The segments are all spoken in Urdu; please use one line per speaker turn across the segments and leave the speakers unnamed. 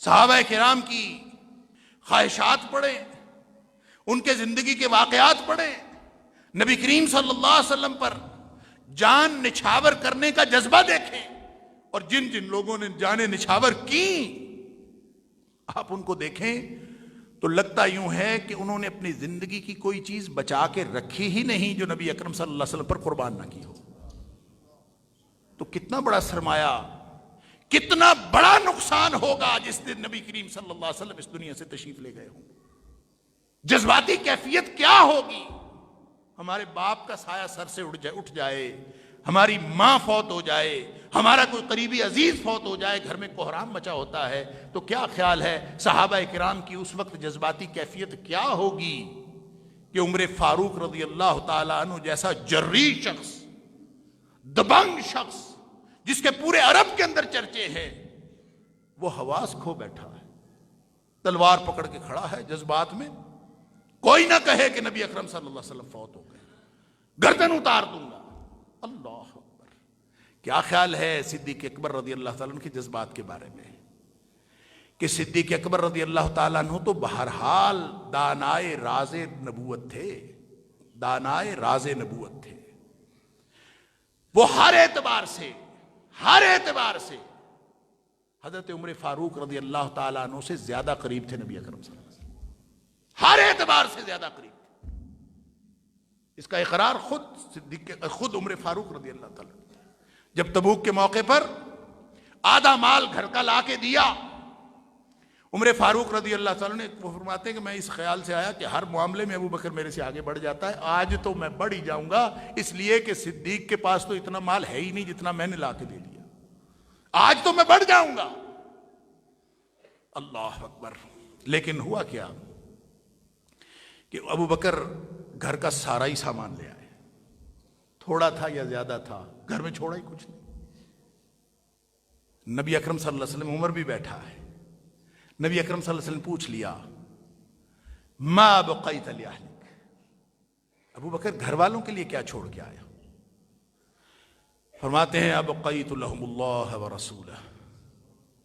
صحابہ کرام کی خواہشات پڑھیں، ان کے زندگی کے واقعات پڑھیں، نبی کریم صلی اللہ علیہ وسلم پر جان نچھاور کرنے کا جذبہ دیکھیں، اور جن جن لوگوں نے جانیں نچھاور کی آپ ان کو دیکھیں تو لگتا یوں ہے کہ انہوں نے اپنی زندگی کی کوئی چیز بچا کے رکھی ہی نہیں جو نبی اکرم صلی اللہ علیہ وسلم پر قربان نہ کی ہو۔ تو کتنا بڑا سرمایہ، کتنا بڑا نقصان ہوگا جس دن نبی کریم صلی اللہ علیہ وسلم اس دنیا سے تشریف لے گئے ہوں۔ جذباتی کیفیت کیا ہوگی؟ ہمارے باپ کا سایہ سر سے اٹھ جائے، ہماری ماں فوت ہو جائے، ہمارا کوئی قریبی عزیز فوت ہو جائے، گھر میں کوہرام مچا ہوتا ہے، تو کیا خیال ہے صحابہ کرام کی اس وقت جذباتی کیفیت کیا ہوگی کہ عمر فاروق رضی اللہ تعالیٰ عنہ جیسا جری شخص، دبنگ شخص جس کے پورے عرب کے اندر چرچے ہیں، وہ حواس کھو بیٹھا ہے، تلوار پکڑ کے کھڑا ہے جذبات میں۔ کوئی نہ کہے کہ نبی اکرم صلی اللہ علیہ وسلم فوت ہو گئے، گردن اتار دوں گا۔ اللہ اکبر! کیا خیال ہے صدیق اکبر رضی اللہ تعالیٰ عنہ کے جذبات کے بارے میں؟ کہ صدیق اکبر رضی اللہ تعالیٰ عنہ تو بہرحال دانائے راز نبوت تھے، دانائے راز نبوت تھے۔ وہ ہر اعتبار سے حضرت عمر فاروق رضی اللہ تعالیٰ عنہ سے زیادہ قریب تھے نبی اکرم صلی اللہ علیہ وسلم، ہر اعتبار سے زیادہ قریب تھے۔ اس کا اقرار خود عمر فاروق رضی اللہ تعالیٰ عنہ جب تبوک کے موقع پر آدھا مال گھر کا لا کے دیا، عمر فاروق رضی اللہ تعالیٰ نے وہ فرماتے ہیں کہ میں اس خیال سے آیا کہ ہر معاملے میں ابو بکر میرے سے آگے بڑھ جاتا ہے، آج تو میں بڑھ ہی جاؤں گا، اس لیے کہ صدیق کے پاس تو اتنا مال ہے ہی نہیں جتنا میں نے لا کے دے دیا، آج تو میں بڑھ جاؤں گا۔ اللہ اکبر! لیکن ہوا کیا کہ ابو بکر گھر کا سارا ہی سامان لے آئے، تھوڑا تھا یا زیادہ تھا، گھر میں چھوڑا ہی کچھ نہیں۔ نبی اکرم صلی اللہ علیہ وسلم، عمر بھی بیٹھا ہے، نبی اکرم صلی اللہ علیہ وسلم پوچھ لیا ما بقیت لأہلک، ابو بکر گھر والوں کے لیے کیا چھوڑ کے آیا؟ فرماتے ہیں ابقیت لہم اللہ ورسولہ،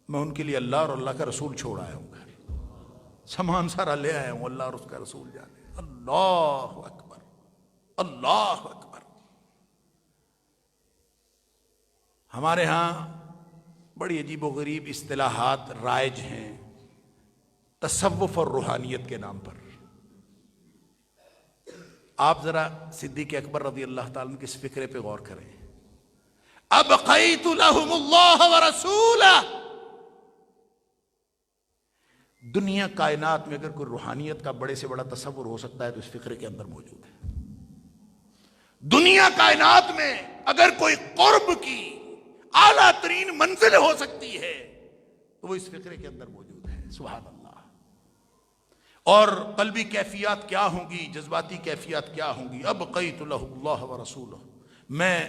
میں ان کے لیے اللہ اور اللہ کا رسول چھوڑ آیا ہوں، گھر سامان سارا لے آیا ہوں، اللہ اور اس کا رسول جانے۔ اللہ اکبر! اللہ اکبر! ہمارے ہاں بڑی عجیب و غریب اصطلاحات رائج ہیں تصوف اور روحانیت کے نام پر۔ آپ ذرا صدیق اکبر رضی اللہ تعالیٰ عنہ کے اس فکرے پہ غور کریں، ابقیت لہم اللہ ورسولہ۔ دنیا کائنات میں اگر کوئی روحانیت کا بڑے سے بڑا تصور ہو سکتا ہے تو اس فکرے کے اندر موجود ہے۔ دنیا کائنات میں اگر کوئی قرب کی اعلیٰ ترین منزل ہو سکتی ہے تو وہ اس فکرے کے اندر موجود ہے۔ سبحان اللہ! اور قلبی کیفیات کیا ہوں گی، جذباتی کیفیات کیا ہوں گی؟ ابقیت لہ اللہ ورسولہ، میں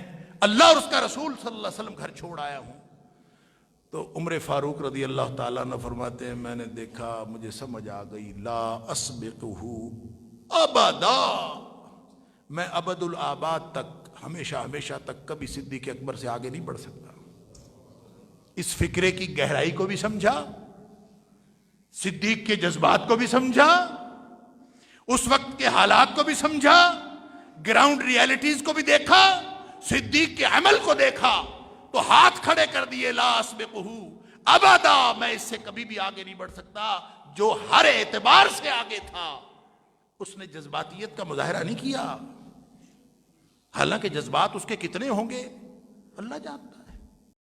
اللہ اور اس کا رسول صلی اللہ علیہ وسلم گھر چھوڑ آیا ہوں۔ تو عمر فاروق رضی اللہ تعالیٰ عنہ فرماتے ہیں میں نے دیکھا، مجھے سمجھ آ گئی، لا اسبقہ ابدا، میں ابد الآباد تک، ہمیشہ ہمیشہ تک کبھی صدیق اکبر سے آگے نہیں بڑھ سکتا۔ اس فکرے کی گہرائی کو بھی سمجھا، صدیق کے جذبات کو بھی سمجھا، اس وقت کے حالات کو بھی سمجھا، گراؤنڈ ریالٹیز کو بھی دیکھا، صدیق کے عمل کو دیکھا، تو ہاتھ کھڑے کر دیے، لا اسبقہ ابدا، میں اس سے کبھی بھی آگے نہیں بڑھ سکتا۔ جو ہر اعتبار سے آگے تھا اس نے جذباتیت کا مظاہرہ نہیں کیا، حالانکہ جذبات اس کے کتنے ہوں گے اللہ جانتا ہے۔